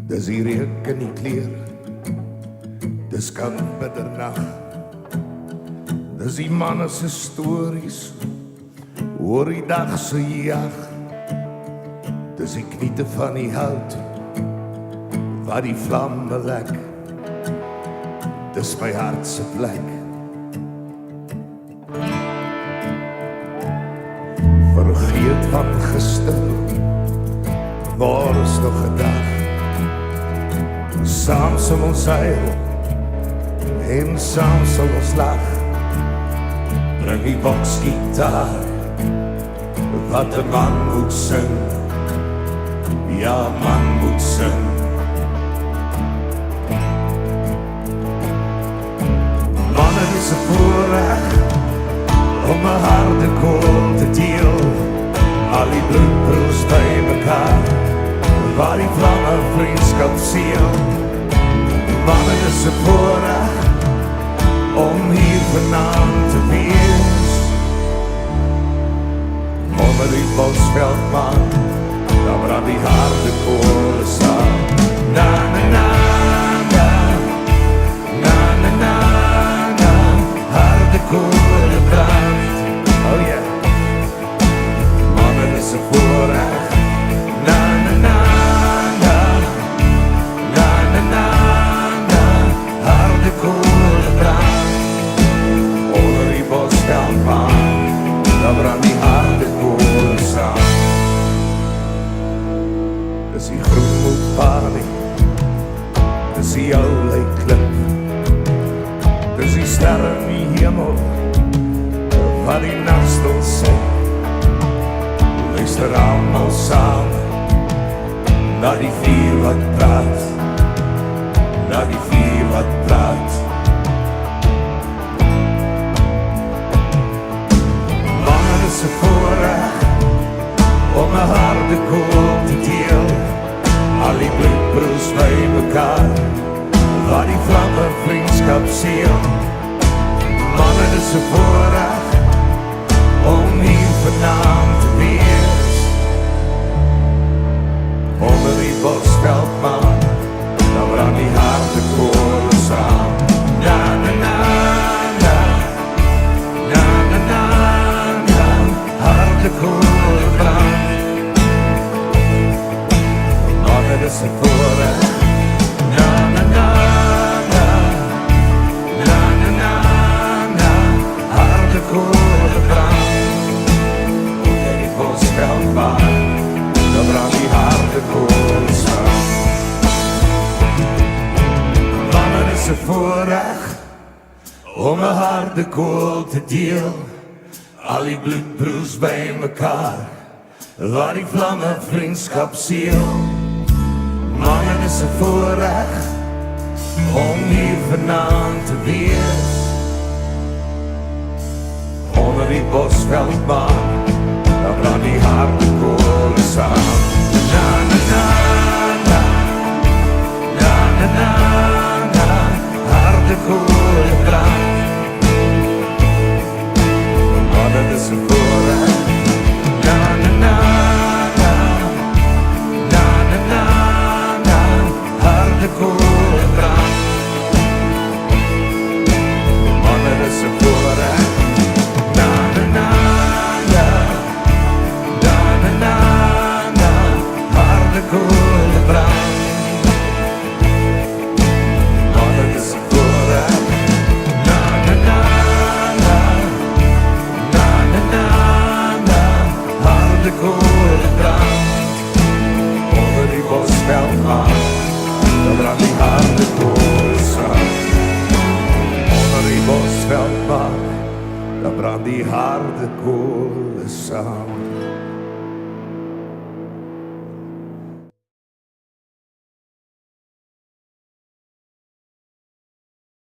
Dis die reuk in die kleer, dis kan middernag. Dis die manne se stories oor die dag se jag. Dis die kniete van die hout waar die vlamme lek. Dis my hart se plek. Vergeet van gister, maar is nog 'n dag. Saam sal ons huil en saam sal ons lag. Bring die boksgitaar wat 'n man moet sing. Ja, man moet sing. Manne, dis 'n voorreg om 'n harde koel te deel. Al die bloedbroers by mekaar, waar die vlamme vriendskap seel. Manne, dis 'n voorreg om hier vanaand te wees. Onder die Bosveldman, daar brand die harde koele saam. Na na na na, na na na na, harde koele brand. Oh yeah. Manne, dis 'n voorreg. Na na na na, na na na na, harde koele brand. Onder die Bosveldman, daar brand die harde koele saam. Dis die groenmoedpaling, dis die ou leiklip. Dis die sterre in die hemel, wat die nachtstil sê. Luister almal saam, na die vuur wat praat. Na die vuur wat praat. Manne, dis 'n voorreg om 'n harde koel te deel. Al die bloedbroers by mekaar, waar die vlamme vriendskap seel. Manne, dis 'n voorreg om hier vanaand te wees. Onder die Bosveldman, daar brand die harde koele saam. Na na na na, na na na na, harde koele brand. Manne, dis 'n voorreg. Na na na na, na na na na, harde koele brand. Onder die Bosveldman, daar brand die harde koele saam. Manne, dis 'n voorreg om 'n harde koel te deel. Al die bloedbroers by mekaar, waar die vlamme vriendskap seel. Manne, dis 'n voorreg om hier vanaand te wees. Onder die Bosveldman, daar brand die harde koele saam. Na na na na, na na na na, harde koele brand. Manne, dis 'n voorreg. Na na na na, na na na na, harde koele brand. Manne, dis 'n voorreg. Na na na na, na na na na, harde koele brand. Manne, dis 'n voorreg. Na na na na, na na na na, harde koele brand. Onder die Bosveldman, daar brand die harde koele saam. Onder die Bosveldman, daar brand die harde koele saam.